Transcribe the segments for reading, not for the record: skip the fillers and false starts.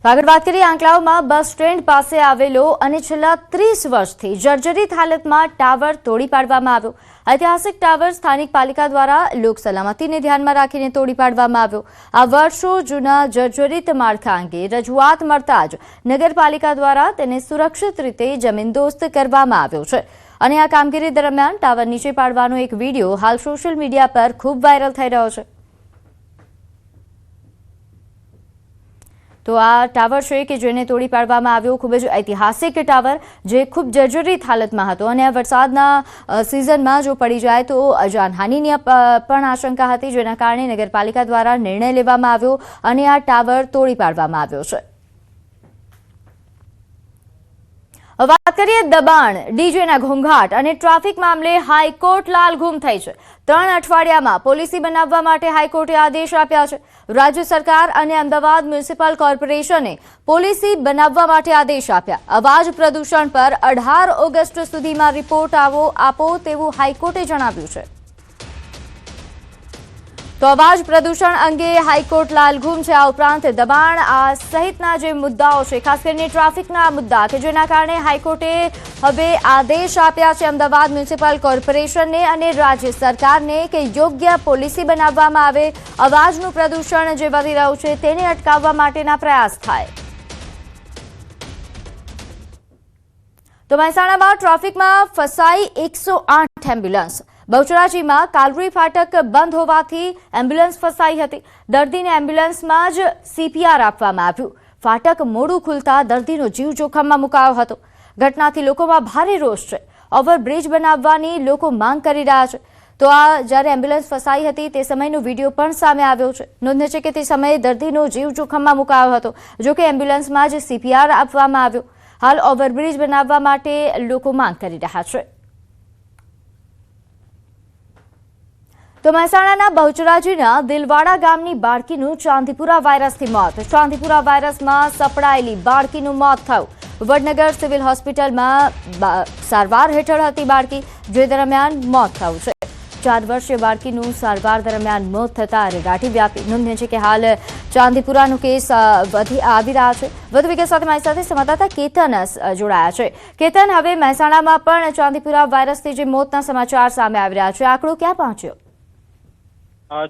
આગળ વાત કરીએ આંકલાવમાં બસ સ્ટેન્ડ પાસે આવેલો અને છેલ્લા 30 વર્ષથી જર્જરિત હાલતમાં ટાવર તોડી પાડવામાં આવ્યો। ઐતિહાસિક ટાવર સ્થાનિક પાલિકા દ્વારા લોક સલામતીને ધ્યાનમાં રાખીને તોડી પાડવામાં આવ્યો। આ વર્ષો જૂના જર્જરિત માળખા અંગે રજૂઆત મળતા જ નગરપાલિકા દ્વારા તેને સુરક્ષિત રીતે જમીનદોસ્ત કરવામાં આવ્યો છે અને આ કામગીરી દરમિયાન ટાવર નીચે પાડવાનો એક વિડીયો હાલ સોશિયલ મીડિયા પર ખૂબ વાયરલ થઈ રહ્યો છે। તો આ ટાવર છે કે જેને તોડી પાડવામાં આવ્યો, ખૂબ જ ઐતિહાસિક ટાવર જે ખૂબ જર્જરિત હાલતમાં હતો અને વરસાદના સિઝનમાં જો પડી જાય તો જાનહાનિની પણ આશંકા હતી, જેના કારણે નગરપાલિકા દ્વારા નિર્ણય લેવામાં આવ્યો અને આ ટાવર તોડી પાડવામાં આવ્યો છે। વાત કરીએ દબાણ, ડીજેના ઘોંઘાટ અને ટ્રાફિક મામલે હાઈકોર્ટ લાલઘૂમ થઈ છે। 3 અઠવાડિયામાં પોલિસી બનાવવા માટે હાઈકોર્ટે આદેશ આપ્યા છે। રાજ્ય સરકાર અને અમદાવાદ મ્યુનિસિપલ કોર્પોરેશને પોલિસી બનાવવા માટે આદેશ આપ્યા। અવાજ પ્રદૂષણ પર 18 ઓગસ્ટ સુધીમાં રિપોર્ટ આપો તેવું હાઈકોર્ટે જણાવ્યું છે। તો અવાજ પ્રદૂષણ અંગે હાઈકોર્ટ લાલઘૂમ છે। આ ઉપરાંત દબાણ સહિતના જે મુદ્દાઓ છે, ખાસ કરીને ટ્રાફિકના મુદ્દા કે જેના કારણે હાઈકોર્ટે હવે આદેશ આપ્યા છે અમદાવાદ મ્યુનિસિપલ કોર્પોરેશનને અને રાજ્ય સરકારને કે યોગ્ય પોલિસી બનાવવામાં આવે, અવાજનું પ્રદૂષણ જે વધી રહ્યું છે તેને અટકાવવા માટેના પ્રયાસ થાય। તો મહેસાણામાં ટ્રાફિકમાં ફસાઈ 108 એમ્બ્યુલન્સ। બહુચરાજીમાં કાલરી ફાટક બંધ હોવાથી એમ્બ્યુલન્સ ફસાઈ હતી। દર્દીને એમ્બ્યુલન્સમાં જ CPR આપવામાં આવ્યું। ફાટક મોડું ખુલતા દર્દીનો જીવ જોખમમાં મુકાયો હતો। ઘટનાથી લોકોમાં ભારે રોષ છે। ઓવરબ્રિજ બનાવવાની લોકો માંગ કરી રહ્યા છે। તો આ જ્યારે એમ્બ્યુલન્સ ફસાઈ હતી તે સમયનો વિડીયો પણ સામે આવ્યો છે। નોંધનીય છે કે તે સમયે દર્દીનો જીવ જોખમમાં મુકાયો હતો, જોકે એમ્બ્યુલન્સમાં જ CPR આપવામાં આવ્યો। હાલ ઓવરબ્રિજ બનાવવા માટે લોકો માંગ કરી રહ્યા છે। તો મહેસાણાના બહુચરાજીના દિલવાડા ગામની બાળકીનું ચાંદીપુરા વાયરસથી મોત। ચાંદીપુરા વાયરસમાં સપડાયેલી બાળકીનું મોત થયું। વડનગર સિવિલ હોસ્પિટલમાં સારવાર હેઠળ હતી બાળકી, જે દરમિયાન મોત થયું છે। 4 વર્ષીય બાળકીનું સારવાર દરમિયાન મોત થતાં રેગાટી વ્યાપી। નોંધનીય છે કે હાલ ચાંદીપુરાનો કેસ આવી રહ્યા છે। વધુ વિગત સાથે મારી સાથે સંવાદદાતા કેતન જોડાયા છે। કેતન, હવે મહેસાણામાં પણ ચાંદીપુરા વાયરસથી જે મોતના સમાચાર સામે આવી રહ્યા છે, આંકડો ક્યાં પહોંચ્યો?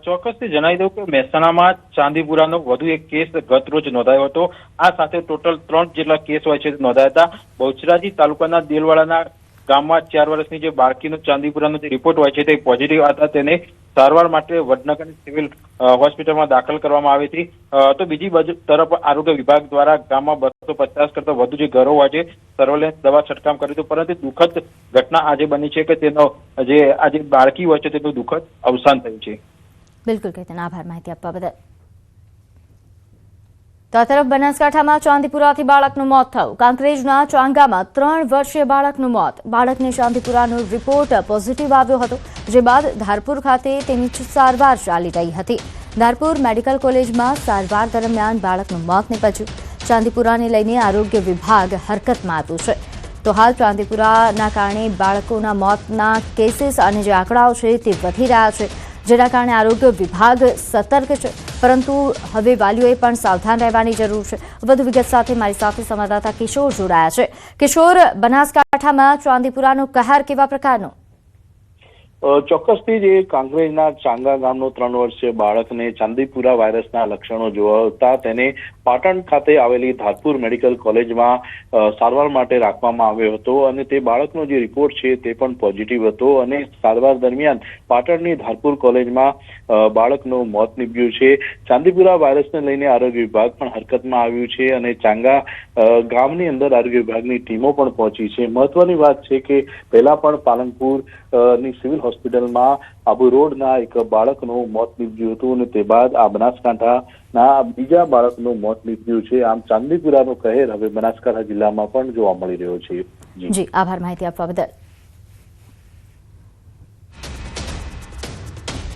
ચોક્કસથી જણાવી દઉં કે મહેસાણામાં ચાંદીપુરાનો વધુ એક કેસ ગત રોજ નોંધાયો હતો। આ સાથે ટોટલ 3 જેટલા કેસ હોય છે નોંધાયા હતા। બહુચરાજી તાલુકાના દેલવાડાના ગામમાં 4 વર્ષની જે બાળકીનો ચાંદીપુરાનો જે રિપોર્ટ હોય છે તે પોઝિટિવ હતા, તેને સારવાર માટે વડનગર સિવિલ હોસ્પિટલમાં દાખલ કરવામાં આવી હતી। તો બીજી બાજુ તરફ આરોગ્ય વિભાગ દ્વારા ગામમાં 250 કરતા વધુ જે ઘરો હોય છે સર્વેલન્સ દવા છંટકાવ કર્યો હતો, પરંતુ દુઃખદ ઘટના આજે બની છે કે તેનો જે આજે બાળકી હોય છે તેનું દુઃખદ અવસાન થયું છે। બિલકુલ કેતન, આભાર માહિતી આપવા બદલ। તો આ તરફ બનાસકાંઠામાં ચાંદીપુરાથી બાળકનું મોત થયું। કાંકરેજના ચાંગામાં 3 વર્ષીય બાળકનું મોત। બાળકને ચાંદીપુરાનો રિપોર્ટ પોઝિટિવ આવ્યો હતો, જે બાદ ધારપુર ખાતે તેની સારવાર ચાલી રહી હતી। ધારપુર મેડિકલ કોલેજમાં સારવાર દરમિયાન બાળકનું મોત નીપજ્યું। ચાંદીપુરાને લઈને આરોગ્ય વિભાગ હરકતમાં આવ્યું છે। તો હાલ ચાંદીપુરાના કારણે બાળકોના મોતના કેસીસ અને જે આંકડાઓ છે તે વધી રહ્યા છે, જેના કારણે આરોગ્ય વિભાગ સતર્ક છે, પરંતુ હવે વાલીઓએ પણ સાવધાન રહેવાની જરૂર છે। વધુ વિગત સાથે મારી સાથે સંવાદદાતા કિશોર જોડાયા છે। કિશોર, બનાસકાંઠામાં ચાંદીપુરાનો કહેર કેવા પ્રકારનો? ચોક્કસથી જે કાંકરેજના ચાંગા ગામનો 3 વર્ષીય બાળકને ચાંદીપુરા વાયરસના લક્ષણો જોવાતા તેને પાટણ ખાતે આવેલી ધારપુર મેડિકલ કોલેજમાં સારવાર માટે રાખવામાં આવ્યો હતો અને તે બાળકનો જે રિપોર્ટ છે તે પણ પોઝિટિવ હતો અને સારવાર દરમિયાન પાટણની ધારપુર કોલેજમાં બાળકનું મોત નીપજ્યું છે। ચાંદીપુરા વાયરસને લઈને આરોગ્ય વિભાગ પણ હરકતમાં આવ્યું છે અને ચાંગા ગામની અંદર આરોગ્ય વિભાગની ટીમો પણ પહોંચી છે। મહત્વની વાત છે કે પહેલા પણ પાલનપુર ની સિવિલ હોસ્પિટલમાં આબુ રોડના એક બાળકનું મોત નીપજ્યું હતું અને તે બાદ આ બનાસકાંઠાના બીજા બાળકનું મોત નીપજ્યું છે। આમ ચાંદીપુરાનો કહેર હવે બનાસકાંઠા જિલ્લામાં પણ જોવા મળી રહ્યો છે। જી, આભાર માહિતી આપવા બદલ।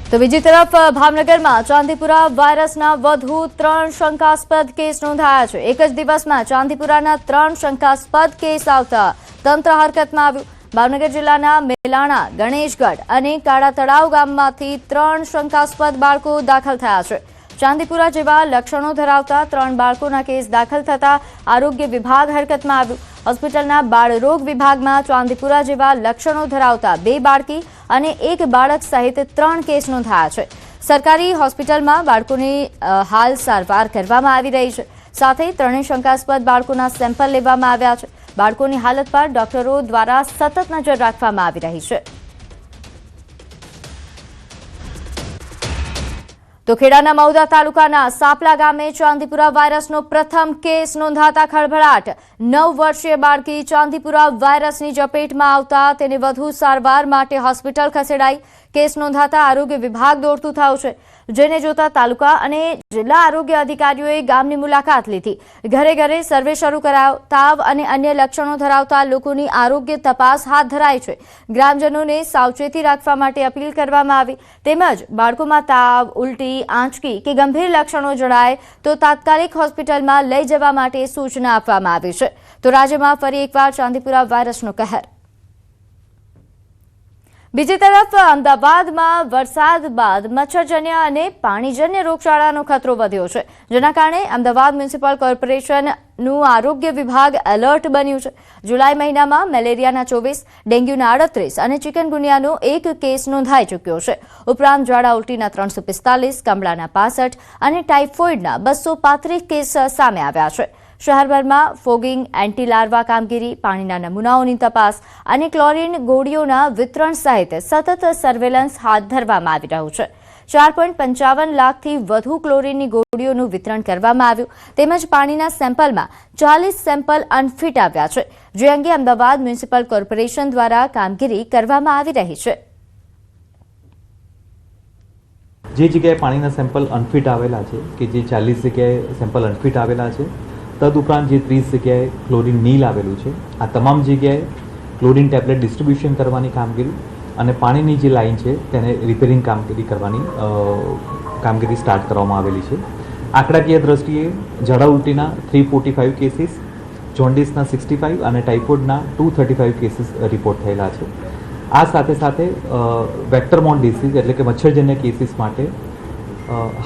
તો બીજી તરફ ભાવનગરમાં ચાંદીપુરા વાયરસના વધુ 3 શંકાસ્પદ કેસ નોંધાયા છે। એક જ દિવસમાં ચાંદીપુરાના 3 શંકાસ્પદ કેસ આવતા તંત્ર હરકતમાં આવ્યું। ભાવનગર જિલ્લાના મેલાણા, ગણેશગઢ અને કાળા તળાવ ગામમાંથી 3 શંકાસ્પદ બાળકો દાખલ થયા છે। ચાંદીપુરા જેવા લક્ષણો ધરાવતા 3 બાળકોના કેસ દાખલ થતા આરોગ્ય વિભાગ હરકતમાં આવ્યું. હોસ્પિટલના બાળરોગ વિભાગમાં ચાંદીપુરા જેવા લક્ષણો ધરાવતા 2 બાળકી અને 1 બાળક સહિત 3 કેસ નોંધાયા છે. સરકારી હોસ્પિટલમાં બાળકોની હાલ સારવાર કરવામાં આવી રહી છે. સાથે 3 શંકાસ્પદ બાળકોના સેમ્પલ લેવામાં આવ્યા છે. બાળકોની હાલત પર ડોક્ટરો દ્વારા સતત નજર રાખવામાં આવી રહી છે. તો ખેડાના મહુધા તાલુકાના સાપલા ગામે ચાંદીપુરા વાયરસનો પ્રથમ કેસ નોંધાતા ખળભળાટ. 9 વર્ષીય બાળકી ચાંદીપુરા વાયરસની ઝપેટમાં આવતા તેને વધુ સારવાર માટે હોસ્પિટલ ખસેડાઈ. કેસ નોંધાતા આરોગ્ય વિભાગ દોડતું થયું છે, જેને જોતા તાલુકા અને જિલ્લા આરોગ્ય અધિકારીઓએ ગામની મુલાકાત લીધી. ઘરે ઘરે સર્વે શરૂ કરાયો. તાવ અને અન્ય લક્ષણો ધરાવતા લોકોની આરોગ્ય તપાસ હાથ ધરાઈ છે. ગ્રામજનોને સાવચેતી રાખવા માટે અપીલ કરવામાં આવી. તેમજ બાળકોમાં તાવ, ઉલટી, આંચકી કે ગંભીર લક્ષણો જણાય તો તાત્કાલિક હોસ્પિટલમાં લઈ જવા માટે સૂચના આપવામાં આવી છે. તો રાજ્યમાં ફરી એકવાર ચાંદીપુરા વાયરસનો કહેર. બીજી તરફ અમદાવાદમાં વરસાદ બાદ મચ્છરજન્ય અને પાણીજન્ય રોગચાળાનો ખતરો વધ્યો છે, જેના કારણે અમદાવાદ મ્યુનિસિપલ કોર્પોરેશનનું આરોગ્ય વિભાગ એલર્ટ બન્યું છે. જુલાઈ મહિનામાં મેલેરિયાના 24, ડેન્ગ્યુના 38 અને ચિકનગુનિયાનો 1 કેસ નોંધાઈ ચૂક્યો છે. ઉપરાંત ઝાડા ઉલટીના 345, કમળાના 65 અને ટાઇફોઇડના 235 કેસ સામે આવ્યા છે. શહેરભરમાં ફોગિંગ, એન્ટી લાર્વા કામગીરી, પાણીના નમૂનાઓની તપાસ અને ક્લોરીન ગોળીઓના વિતરણ સહિત સતત સર્વેલન્સ હાથ ધરવામાં આવી રહ્યું છે. 4.55 લાખથી વધુ ક્લોરીનની ગોળીઓનું વિતરણ કરવામાં આવ્યું. તેમજ પાણીના સેમ્પલમાં 40 સેમ્પલ અનફિટ આવ્યા છે, જે અંગે અમદાવાદ મ્યુનિસિપલ કોર્પોરેશન દ્વારા કામગીરી કરવામાં આવી રહી છે. જે જગ્યાએ પાણીના સેમ્પલ અનફિટ આવેલા છે કે જે 40 જગ્યાએ સેમ્પલ અનફિટ આવેલા છે, તદુપરાંત જે 30 જગ્યાએ ક્લોરીન નીલ આવેલું છે, આ તમામ જગ્યાએ ક્લોરીન ટેબ્લેટ ડિસ્ટ્રીબ્યુશન કરવાની કામગીરી અને પાણીની જે લાઈન છે તેને રિપેરિંગ કામગીરી કરવાની કામગીરી સ્ટાર્ટ કરવામાં આવેલી છે. આંકડાકીય દ્રષ્ટિએ ઝાડા ઉલટીના 345 કેસીસ, જોન્ડિસના 65 અને ટાઇફોઇડના 235 કેસીસ રિપોર્ટ થયેલા છે. આ સાથે સાથે વેક્ટરબોર્ન ડિસીઝ એટલે કે મચ્છરજન્ય કેસીસ માટે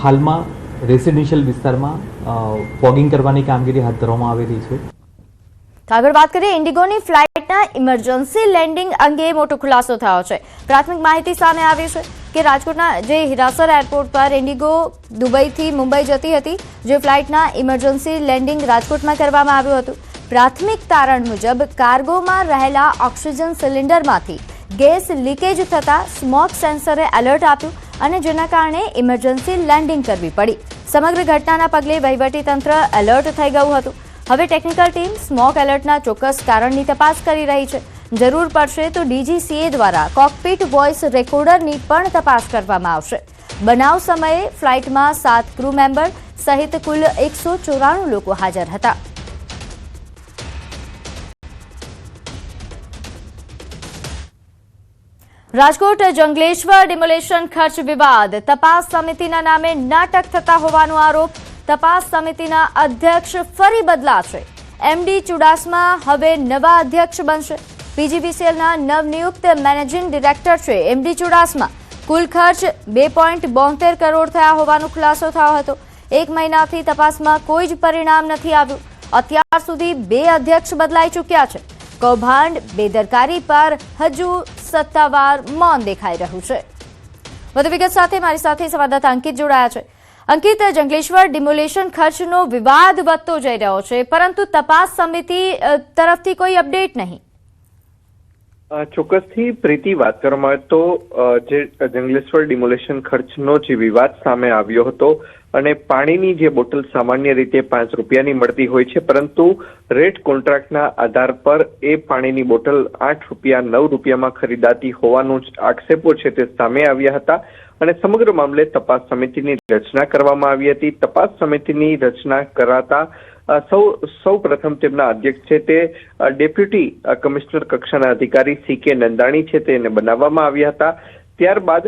હાલમાં રેસિડેન્શિયલ વિસ્તારમાં ફોગિંગ કરવાની કામગીરી હાથ ધરવામાં આવેલી છે. આગળ વાત કરીએ ઇન્ડિગોની ફ્લાઇટના ઇમરજન્સી લેન્ડિંગ અંગે મોટો ખુલાસો થયો છે. પ્રાથમિક માહિતી સામે આવી છે કે રાજકોટના જે હિરાસર એરપોર્ટ પર ઇન્ડિગો દુબઈથી મુંબઈ જતી હતી, જે ફ્લાઇટના ઇમરજન્સી લેન્ડિંગ રાજકોટમાં કરવામાં આવ્યું હતું. પ્રાથમિક તારણ મુજબ કાર્ગોમાં રહેલા ઓક્સિજન સિલિન્ડરમાંથી ગેસ લીકેજ થતા સ્મોક સેન્સરે એલર્ટ આપ્યું અને જેના કારણે ઇમરજન્સી લેન્ડિંગ કરવી પડી. સમગ્ર ઘટનાના પગલે વહીવટીતંત્ર એલર્ટ થઈ ગયું હતું. હવે ટેકનિકલ ટીમ સ્મોક એલર્ટના ચોક્કસ કારણની તપાસ કરી રહી છે. જરૂર પડશે તો DGCA દ્વારા કોકપીટ વોઇસ રેકોર્ડરની પણ તપાસ કરવામાં આવશે. બનાવ સમયે ફ્લાઇટમાં 7 ક્રૂ મેમ્બર સહિત કુલ 194 લોકો હાજર હતા. રાજકોટ જંગલેશ્વર ડિમોલેશન ખર્ચ વિવાદ. તપાસ સમિતિના નામે નાટક થતા હોવાનો આરોપ. તપાસ સમિતિના અધ્યક્ષ ફરી બદલાશે. MD ચુડાસમા હવે નવા અધ્યક્ષ બનશે. PGVCLના નવનિયુક્ત મેનેજિંગ ડિરેક્ટર છે MD ચુડાસમા. કુલ ખર્ચ 2.72 કરોડ થયા હોવાનો ખુલાસો થયો હતો. 1 મહિનાથી તપાસમાં કોઈ જ પરિણામ નથી આવ્યું. અત્યાર સુધી 2 અધ્યક્ષ બદલાઈ ચૂક્યા છે. કૌભાંડ, બેદરકારી પર હજુ સત્તાવાર મૌન દેખાઈ રહ્યું છે. વધુ વિગત સાથે મારી સાથે સંવાદદાતા અંકિત જોડાયા છે. અંકિત, જંગલેશ્વર ડિમોલેશન ખર્ચનો વિવાદ વધતો જઈ રહ્યો છે, પરંતુ તપાસ સમિતિ તરફથી કોઈ અપડેટ નહીં. ચોક્કસથી પ્રીતિ, વાત કરવામાં આવે તો જે જંગલેશ્વર ડિમોલેશન ખર્ચનો જે વિવાદ સામે આવ્યો હતો અને પાણીની જે બોટલ સામાન્ય રીતે 5 રૂપિયાની મળતી હોય છે, પરંતુ રેટ કોન્ટ્રાક્ટના આધાર પર એ પાણીની બોટલ 8 રૂપિયા 9 રૂપિયામાં ખરીદાતી હોવાનું આક્ષેપો છે તે સામે આવ્યા હતા અને સમગ્ર મામલે તપાસ સમિતિની રચના કરવામાં આવી હતી. તપાસ સમિતિની રચના કરાતા સૌ પ્રથમ તેમના અધ્યક્ષ છે તે ડેપ્યુટી કમિશનર કક્ષાના અધિકારી CK નંદાણી છે તેને બનાવવામાં આવ્યા હતા. ત્યારબાદ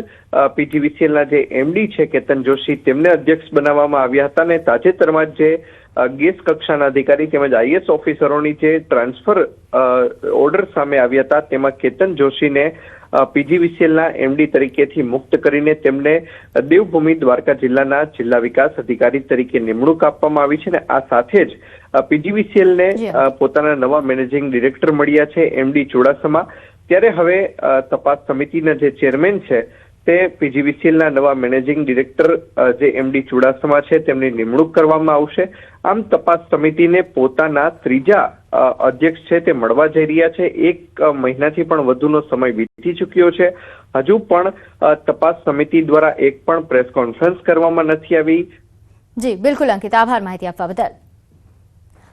PGVCLના જે MD છે કેતન જોશી તેમને અધ્યક્ષ બનાવવામાં આવ્યા હતા અને તાજેતરમાં જે ગેસ કક્ષાના અધિકારી તેમજ આઈએસ ઓફિસરોની જે ટ્રાન્સફર ઓર્ડર સામે આવ્યા હતા તેમાં કેતન જોશીને પીજીવીસીએલના એમડી તરીકેથી મુક્ત કરીને તેમને દેવભૂમિ દ્વારકા જિલ્લાના જિલ્લા વિકાસ અધિકારી તરીકે નિમણૂક આપવામાં આવી છે અને આ સાથે જ પીજીવીસીએલને પોતાના નવા મેનેજિંગ ડિરેક્ટર મળ્યા છે એમડી ચુડાસમા. ત્યારે હવે તપાસ સમિતિના જે ચેરમેન છે તે પીજીવીસીએલના નવા મેનેજિંગ ડિરેક્ટર જે એમડી ચુડાસમા છે તેમની નિમણૂક કરવામાં આવશે. આમ તપાસ સમિતિને પોતાના ત્રીજા અધ્યક્ષ છે તે મળવા જઈ રહ્યા છે. 1 મહિનાથી પણ વધુનો સમય વીતી ચૂક્યો છે. હજુ પણ તપાસ સમિતિ દ્વારા એક પણ પ્રેસ કોન્ફરન્સ કરવામાં નથી આવી. જી બિલકુલ અંકિત, આભાર માહિતી આપવા બદલ.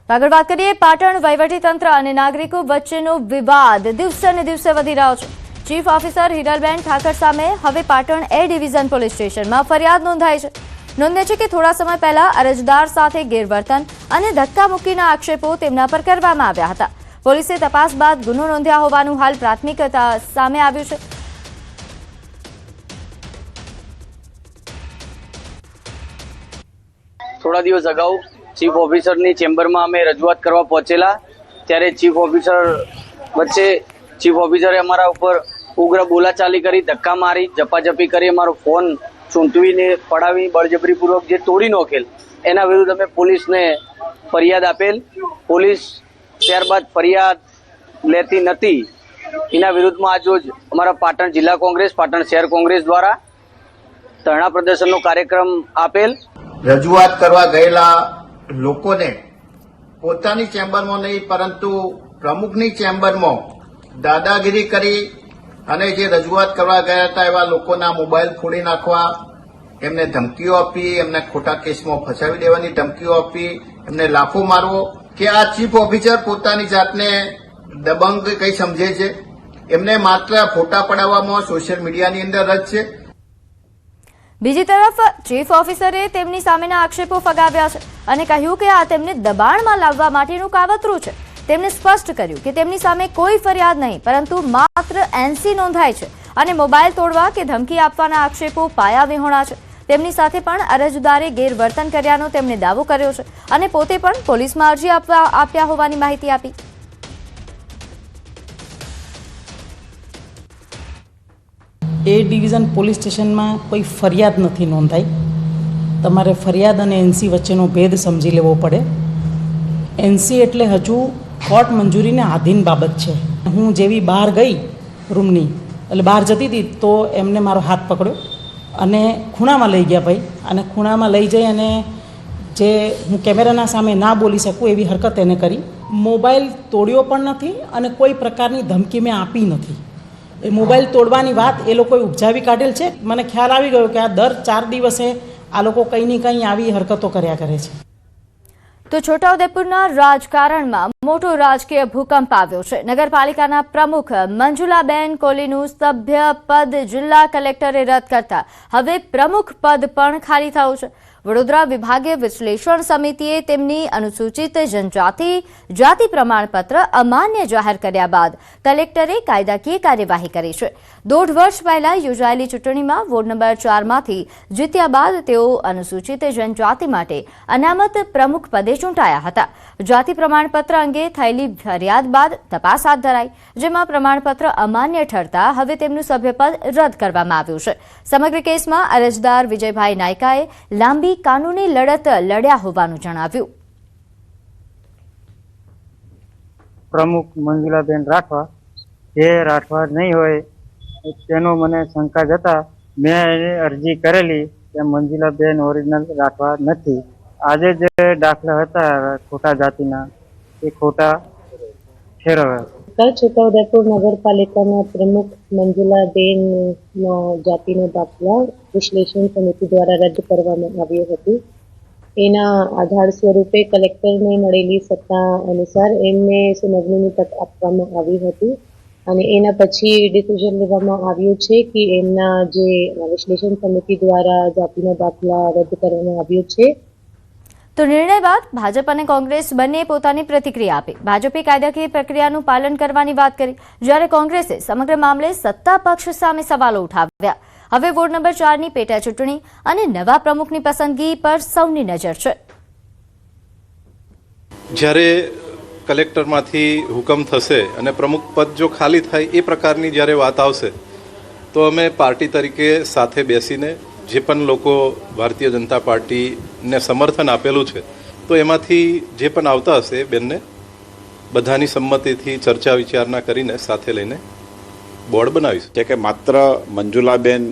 આગળ વાત કરીએ, પાટણ વહીવટીતંત્ર અને નાગરિકો વચ્ચેનો વિવાદ દિવસે ને દિવસે વધી રહ્યો છે. ચીફ ઓફિસર હિરલબેન ઠાકર સામે હવે પાટણ એ ડિવિઝન પોલીસ સ્ટેશનમાં ફરિયાદ નોંધાઈ છે. નોંધે છે કે થોડા સમય પહેલા અરજદાર સાથે ગેરવર્તન અને ધક્કામુક્કીના આક્ષેપો તેમના પર કરવામાં આવ્યા હતા. પોલીસે તપાસ બાદ ગુનો નોંધ્યા હોવાનું હાલ પ્રાથમિક સામે આવ્યું છે. થોડા દિવસ અગાઉ ચીફ ઓફિસરની ચેમ્બરમાં અમે રજૂઆત કરવા પહોંચેલા ત્યારે ચીફ ઓફિસરે અમારા ઉપર ઉગ્ર બોલાચાલી કરી, ધક્કા મારી, ઝપાઝપી કરી, અમારો ફોન ચૂંટવીને પડાવી બળજબરીપૂર્વક જે તોડી નોખેલ એના વિરુદ્ધ અમે પોલીસને ફરિયાદ આપેલ. પોલીસ ત્યારબાદ ફરિયાદ લેતી નથી. એના વિરુદ્ધમાં આજરોજ અમારા પાટણ જિલ્લા કોંગ્રેસ, પાટણ શહેર કોંગ્રેસ દ્વારા ધરણા પ્રદર્શનનો કાર્યક્રમ આપેલ. રજૂઆત કરવા ગયેલા લોકોને પોતાની ચેમ્બરમાં નહીં પરંતુ પ્રમુખની ચેમ્બરમાં દાદાગીરી કરી અને જે રજૂઆત કરવા ગયા હતા એવા લોકોના મોબાઈલ ફોડી નાખવા, એમને ધમકીઓ આપી, એમને ખોટા કેસમાં ફસાવી દેવાની ધમકીઓ આપી, એમને લાફો મારવો. કે આ ચીફ ઓફિસર પોતાની જાતને દબંગ કઈ સમજે છે? એમને માત્ર ફોટા પડાવવામાં સોશિયલ મીડિયાની અંદર જ છે. બીજી તરફ ચીફ ઓફિસરે તેમની સામેના આક્ષેપો ફગાવ્યા છે અને કહ્યું કે આ તેમને દબાણમાં લાવવા માટેનું કાવતરું છે. તેમણે સ્પષ્ટ કર્યું કે તેમની સામે કોઈ ફરિયાદ નહીં પરંતુ માત્ર એનસી નોંધાય છે અને મોબાઈલ તોડવા કે ધમકી આપવાના આક્ષેપો પાયા વિહોણા છે. તેમની સાથે પણ અરજદારે ગેરવર્તન કર્યાનો તેમણે દાવો કર્યો છે અને પોતે પણ પોલીસમાં અરજી આપ્યા હોવાની માહિતી આપી. એ ડિવિઝન પોલીસ સ્ટેશનમાં કોઈ ફરિયાદ નથી નોંધાઈ. તમારે ફરિયાદ અને એનસી વચ્ચેનો ભેદ સમજી લેવો પડે. એનસી એટલે હજુ કોર્ટ મંજૂરીને આધીન બાબત છે. હું જેવી બહાર ગઈ રૂમની એટલે બહાર જતી હતી તો એમને મારો હાથ પકડ્યો અને ખૂણામાં લઈ ગયા ભાઈ. અને ખૂણામાં લઈ જઈ અને જે હું કેમેરાના સામે ના બોલી શકું એવી હરકત એને કરી. મોબાઈલ તોડ્યો પણ નથી અને કોઈ પ્રકારની ધમકી મેં આપી નથી. એ મોબાઈલ તોડવાની વાત એ લોકોએ ઉપજાવી કાઢેલ છે. મને ખ્યાલ આવી ગયો કે આ દર 4 દિવસે આ લોકો કંઈ ને કંઈ આવી હરકતો કર્યા કરે છે. તો છોટાઉદેપુરના રાજકારણમાં મોટો રાજકીય ભૂકંપ આવ્યો છે. નગરપાલિકાના પ્રમુખ મંજુલાબેન કોલીનું સભ્ય પદ જિલ્લા કલેક્ટરે રદ કરતા હવે પ્રમુખ પદ પણ ખાલી થયું છે. વડોદરા વિભાગીય વિશ્લેષણ સમિતિએ તેમની અનુસૂચિત જનજાતિ જાતિ પ્રમાણપત્ર અમાન્ય જાહેર કર્યા બાદ કલેક્ટરે કાયદાકીય કાર્યવાહી કરી છે. 1.5 વર્ષ પહેલા યોજાયેલી ચૂંટણીમાં વોર્ડ નંબર 4 માંથી જીત્યા બાદ તેઓ અનુસૂચિત જનજાતિ માટે અનામત પ્રમુખ પદે ચૂંટાયા હતા. જાતિ પ્રમાણપત્ર અંગે થયેલી ફરિયાદ બાદ તપાસ હાથ ધરાઈ, જેમાં પ્રમાણપત્ર અમાન્ય ઠરતા હવે તેમનું સભ્યપદ રદ કરવામાં આવ્યું છે. સમગ્ર કેસમાં અરજદાર વિજયભાઈ નાયકાએ લાંબી કાનૂની લડત લડ્યા હોવાનું જણાવ્યું. પ્રમુખ મંજુલાબેન રાઠવા જે રાઠવા નહીં હોય તેનો મને શંકા જતા મેં એને અરજી કરેલી કે મંજુલાબેન ઓરિજિનલ રાઠવા નથી. આજે જે દાખલા હતા ખોટા જાતિના એ ખોટા ઠેરવ્યા. છોટાઉદેપુર નગરપાલિકાના પ્રમુખ મંજુલાબેન જાતિનો દાખલા વિશ્લેષણ સમિતિ દ્વારા રદ કરવામાં આવ્યો હતો. એના આધાર સ્વરૂપે કલેક્ટરને મળેલી સત્તા અનુસાર એમને સુનાવણીની તક આપવામાં આવી હતી અને એના પછી ડિસિઝન લેવામાં આવ્યું છે કે એમના જે વિશ્લેષણ સમિતિ દ્વારા જાતિનો દાખલા રદ કરવામાં આવ્યો છે. તો નિર્ણય બાદ ભાજપ અને કોંગ્રેસ બંને પોતાની પ્રતિક્રિયા આપી. ભાજપે કાયદાકીય પ્રક્રિયાનું પાલન કરવાની વાત કરી, જ્યારે કોંગ્રેસે સમગ્ર મામલે સત્તા પક્ષ સામે સવાલો ઉઠાવ્યા. હવે વોર્ડ નંબર 4 ની પેટા ચૂંટણી અને નવા પ્રમુખની પસંદગી પર સૌની નજર છે. જ્યારે કલેક્ટરમાંથી હુકમ થશે અને પ્રમુખ પદ જો ખાલી થાય એ પ્રકારની જ્યારે વાત આવશે તો અમે પાર્ટી તરીકે સાથે બેસીને જે પણ લોકો ભારતીય જનતા પાર્ટીને સમર્થન આપેલું છે તો એમાંથી જે પણ આવતા હશે બેનને બધાની સંમતિથી ચર્ચા વિચારણા કરીને સાથે લઈને બોર્ડ બનાવીશું. કે માત્ર મંજુલાબેન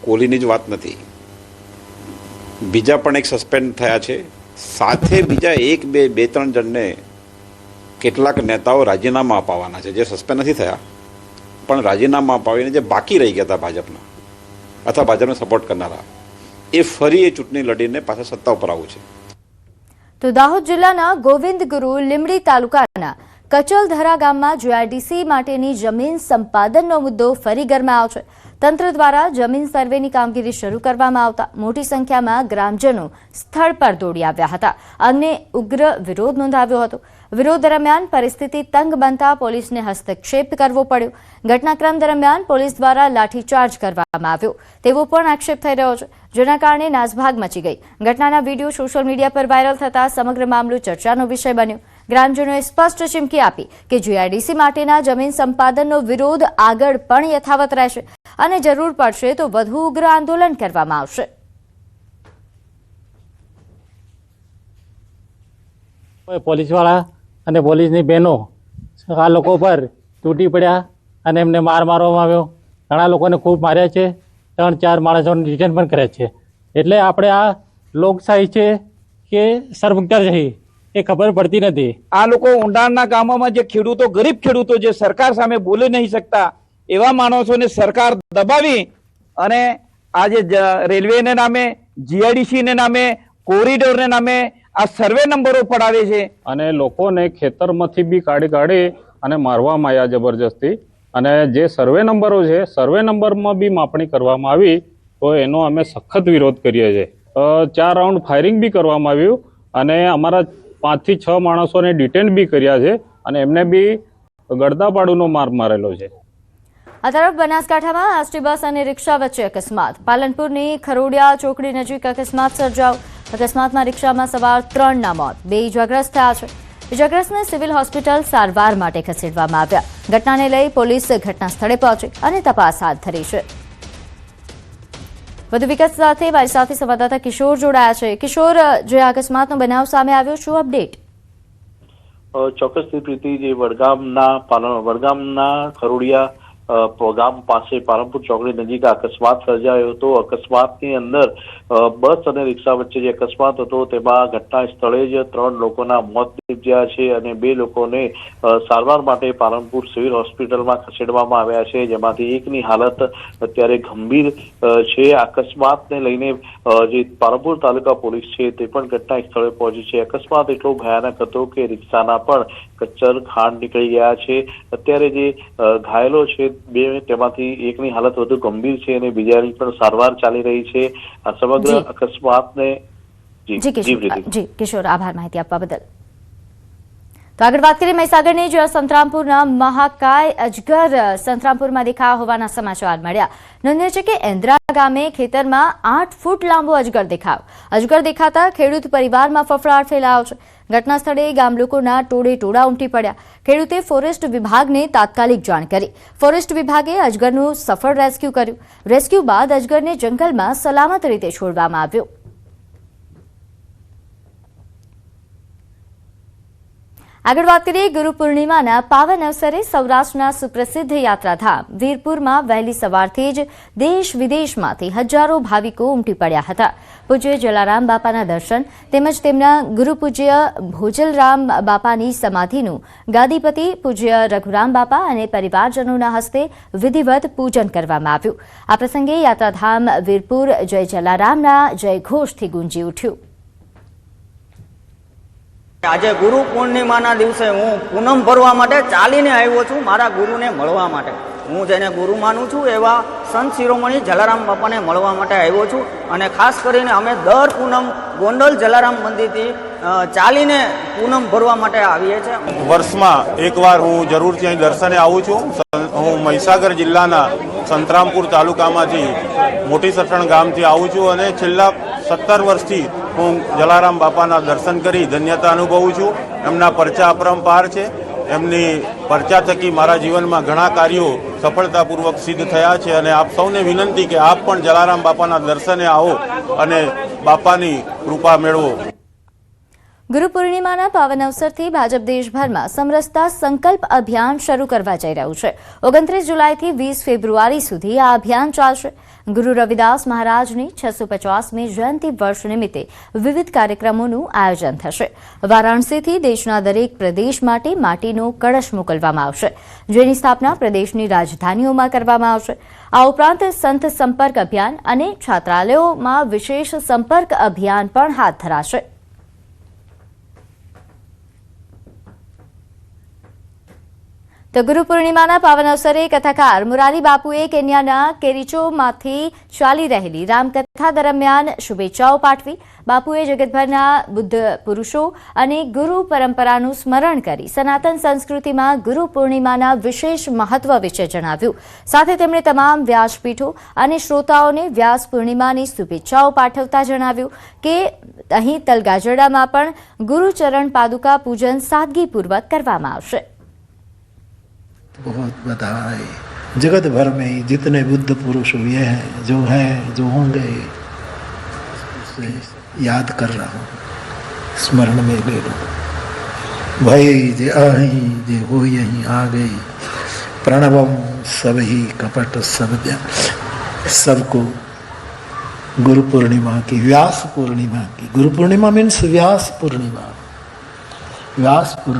કોહલીની જ વાત નથી, બીજા પણ એક સસ્પેન્ડ થયા છે, સાથે બીજા બે ત્રણ જણને કેટલાક નેતાઓ રાજીનામા અપાવવાના છે, જે સસ્પેન્ડ નથી થયા પણ રાજીનામા અપાવીને જે બાકી રહી ગયા હતા ભાજપના અથવા ભાજપને સપોર્ટ કરનારા, એ ફરી એ ચૂંટણી લડીને પાછા સત્તા ઉપર આવવું છે. તો દાહોદ જિલ્લાના ગોવિંદગુરુ લીંબડી તાલુકાના કચલધરા ગામમાં જીઆઈડીસી માટેની જમીન સંપાદનનો મુદ્દો ફરી ગરમાયો છે. તંત્ર દ્વારા જમીન સર્વેની કામગીરી શરૂ કરવામાં આવતા મોટી સંખ્યામાં ગ્રામજનો સ્થળ પર દોડી આવ્યા હતા અને ઉગ્ર વિરોધ નોંધાવ્યો હતો. વિરોધ દરમિયાન પરિસ્થિતિ તંગ બનતા પોલીસને હસ્તક્ષેપ કરવો પડ્યો. ઘટનાક્રમ દરમિયાન પોલીસ દ્વારા લાઠીચાર્જ કરવામાં આવ્યો તેવો પણ આક્ષેપ થઈ રહ્યો છે, જેના કારણે નાસભાગ મચી ગઈ. ઘટનાના વિડીયો સોશિયલ મીડિયા પર વાયરલ થતા સમગ્ર મામલો ચર્ચાનો વિષય બન્યો. ગ્રામજનોએ સ્પષ્ટ ચીમકી આપી કે જીઆઈડીસી માટેના જમીન સંપાદનનો વિરોધ આગળ પણ યથાવત રહેશે અને જરૂર પડશે તો વધુ ઉગ્ર આંદોલન કરવામાં આવશે. પોલીસવાળા અને પોલીસની બહેનો આ લોકો પર તૂટી પડ્યા અને એમને માર મારવામાં આવ્યો. ઘણા લોકોને ખૂબ માર્યા છે, 3-4 માણસોને ડિટેન પણ કર્યા છે. એટલે આપણે આ લોકશાહી છે કે સરમુખત્યારશાહી એ ખબર પડતી નથી. આ લોકો ઊંડાણના ગામોમાં જે ખેડૂતો, ગરીબ ખેડૂતો જે સરકાર સામે બોલી નહીં શકતા એવા માણસોને સરકાર દબાવી અને આજે રેલવેને નામે, જીઆઈડીસીને નામે, કોરિડોરને નામે આ સર્વે નંબરો પડાવે છે અને લોકોને ખેતરમાંથી બી કાઢી અને મારવામાં આવ્યા જબરજસ્તી. અને જે સર્વે નંબરો છે, સર્વે નંબરમાં બી માપણી કરવામાં આવી તો એનો અમે સખત વિરોધ કરીએ છીએ. 4 રાઉન્ડ ફાયરિંગ બી કરવામાં આવ્યું અને અમારા 5 થી 6 માણસોને ડિટેન બી કર્યા છે અને એમને બી ગળદાપાડુનો માર મારેલો છે. આ તરફ બનાસકાંઠામાં એસટી બસ અને રિક્ષા વચ્ચે અકસ્માત. પાલનપુરની ખરોડિયા ચોકડી નજીક અકસ્માત સર્જાયો. અકસ્માતમાં રિક્ષામાં સવાર 3ના મોત, 2 ઇજાગ્રસ્ત થયા છે. ઇજાગ્રસ્તને સિવિલ હોસ્પિટલ સારવાર માટે ખસેડવામાં આવ્યા. ઘટનાને લઈ પોલીસ ઘટના સ્થળે પહોંચી અને તપાસ હાથ ધરી છે. વધુ વિગત સાથે મારી સાથે સંવાદદાતા કિશોર જોડાયા છે. કિશોર, જે અકસ્માતનો બનાવ સામે આવ્યો, શું અપડેટ? ચોક્કસથી પ્રીતિ, જે વડગામના ખરોડિયા ગામ પાસે પાલનપુર ચોકડી નજીક અકસ્માત સર્જાયો હતો. અકસ્માતની અંદર બસ અને રિક્ષા વચ્ચે જે અકસ્માત હતો તેમાં ઘટના સ્થળે જ 3 લોકોના મોત નીપજ્યા છે અને 2 લોકોને સારવાર માટે પાલનપુર સિવિલ હોસ્પિટલમાં ખસેડવામાં આવ્યા છે, જેમાંથી એકની હાલત અત્યારે ગંભીર છે. અકસ્માતને લઈને જે પાલનપુર તાલુકા પોલીસ છે તે પણ ઘટના સ્થળે પહોંચી છે. અકસ્માત એટલો ભયાનક હતો કે રિક્ષાના પણ કચ્ચર ખાંડ નીકળી ગયા છે. અત્યારે જે ઘાયલો છે તેમાંથી એકની હાલત વધુ ગંભીર છે અને બીજાની પણ સારવાર ચાલી રહી છે. આ સમગ્ર અકસ્માતને કિશોર, આભાર માહિતી આપવા બદલ. તો આગળ વાત કરીએ મહીસાગરની, જ્યાં સંતરામપુરના મહાકાય અજગર સંતરામપુરમાં દેખાયા હોવાના સમાચાર મળ્યા. નોંધનીય છે કે એન્દ્રા ગામે ખેતરમાં 8 ફૂટ લાંબો અજગર દેખાયો. અજગર દેખાતા ખેડૂત પરિવારમાં ફફડાટ ફેલાયો છે. ઘટના સ્થળે ગામ લોકોના ટોળા ઉમટી પડ્યા. ખેડૂતે ફોરેસ્ટ વિભાગને તાત્કાલિક જાણ કરી. ફોરેસ્ટ વિભાગે અજગરનું સફળ રેસ્ક્યુ કર્યું. રેસ્ક્યુ બાદ અજગરને જંગલમાં સલામત રીતે છોડવામાં આવ્યો. આગળ વાત કરીએ ગુરુ પૂર્ણિમાના પાવન અવસરે સૌરાષ્ટ્રના સુપ્રસિદ્ધ યાત્રાધામ વીરપુરમાં વહેલી સવારથી જ દેશ વિદેશમાંથી હજારો ભાવિકો ઉમટી પડ્યા હતા. પૂજ્ય જલારામ બાપાના દર્શન તેમજ તેમના ગુરુ પૂજ્ય ભોજલરામ બાપાની સમાધિનું ગાદીપતિ પૂજ્ય રઘુરામ બાપા અને પરિવારજનોના હસ્તે વિધિવત પૂજન કરવામાં આવ્યું. આ પ્રસંગે યાત્રાધામ વીરપુર જય જલારામના જયઘોષથી ગુંજી ઉઠ્યું. આજે ગુરુ પૂર્ણિમાના દિવસે હું પૂનમ ભરવા માટે ચાલીને આવ્યો છું, મારા ગુરુને મળવા માટે. હું જેને ગુરુ માનું છું એવા સંત શિરોમણી જલારામ બાપાને મળવા માટે આવ્યો છું અને ખાસ કરીને અમે દર પૂનમ ગોંડલ જલારામ મંદિરથી ચાલીને પૂનમ ભરવા માટે આવીએ છીએ. વર્ષમાં એકવાર હું જરૂરથી અહીં દર્શને આવું છું. હું મહીસાગર જિલ્લાના સંતરામપુર તાલુકામાંથી મોટી સટણ ગામથી આવું છું અને છેલ્લા 17 વર્ષથી હું જલારામ બાપાના દર્શન કરી ધન્યતા અનુભવું છું. એમના પરચા અપરંપાર છે. એમની પરચા થકી મારા જીવનમાં ઘણા કાર્યો સફળતાપૂર્વક સિદ્ધ થયા છે અને આપ સૌને વિનંતી કે આપ પણ જલારામ બાપાના દર્શને આવો અને બાપાની કૃપા મેળવો. ગુરુ પૂર્ણિમાના પાવન અવસરથી ભાજપ દેશભરમાં સમરસતા સંકલ્પ અભિયાન શરૂ કરવા જઈ રહ્યું છે. 29 જુલાઈથી 20 ફેબ્રુઆરી સુધી આ અભિયાન ચાલશે. ગુરુ રવિદાસ મહારાજની 650મી જયંતિ વર્ષ નિમિત્તે વિવિધ કાર્યક્રમોનું આયોજન થશે. વારાણસીથી દેશના દરેક પ્રદેશ માટે માટીનો કળશ મોકલવામાં આવશે, જેની સ્થાપના પ્રદેશની રાજધાનીઓમાં કરવામાં આવશે. આ ઉપરાંત સંત સંપર્ક અભિયાન અને છાત્રાલયોમાં વિશેષ સંપર્ક અભિયાન પણ હાથ ધરાશે. તો ગુરુ પૂર્ણિમાના પાવન અવસરે કથાકાર મુરારી બાપુએ કેન્યાના કેરીચોમાંથી ચાલી રહેલી રામકથા દરમિયાન શુભેચ્છાઓ પાઠવી. બાપુએ જગતભરના બુદ્ધ પુરુષો અને ગુરુ પરંપરાનું સ્મરણ કરી સનાતન સંસ્કૃતિમાં ગુરુ પૂર્ણિમાના વિશેષ મહત્વ વિશે જણાવ્યું. સાથે તેમણે તમામ વ્યાસપીઠો અને શ્રોતાઓને વ્યાસ પૂર્ણિમાની શુભેચ્છાઓ પાઠવતા જણાવ્યું કે અહીં તલગાજરડામાં પણ ગુરુચરણ પાદુકા પૂજન સાદગીપૂર્વક કરવામાં આવશે. बहुत बधाई. जगत भर में जितने बुद्ध पुरुष हुए हैं, जो हैं, जो होंगे, उसे याद कर रहा हूँ, स्मरण में ले लो. भाई जे आई जे हो यहीं आ गई, प्रणवम सब ही कपट सब सबको गुरु पूर्णिमा की, व्यास पूर्णिमा की. गुरु पूर्णिमा मीन्स व्यास पूर्णिमा. व्यास पूर्णिमा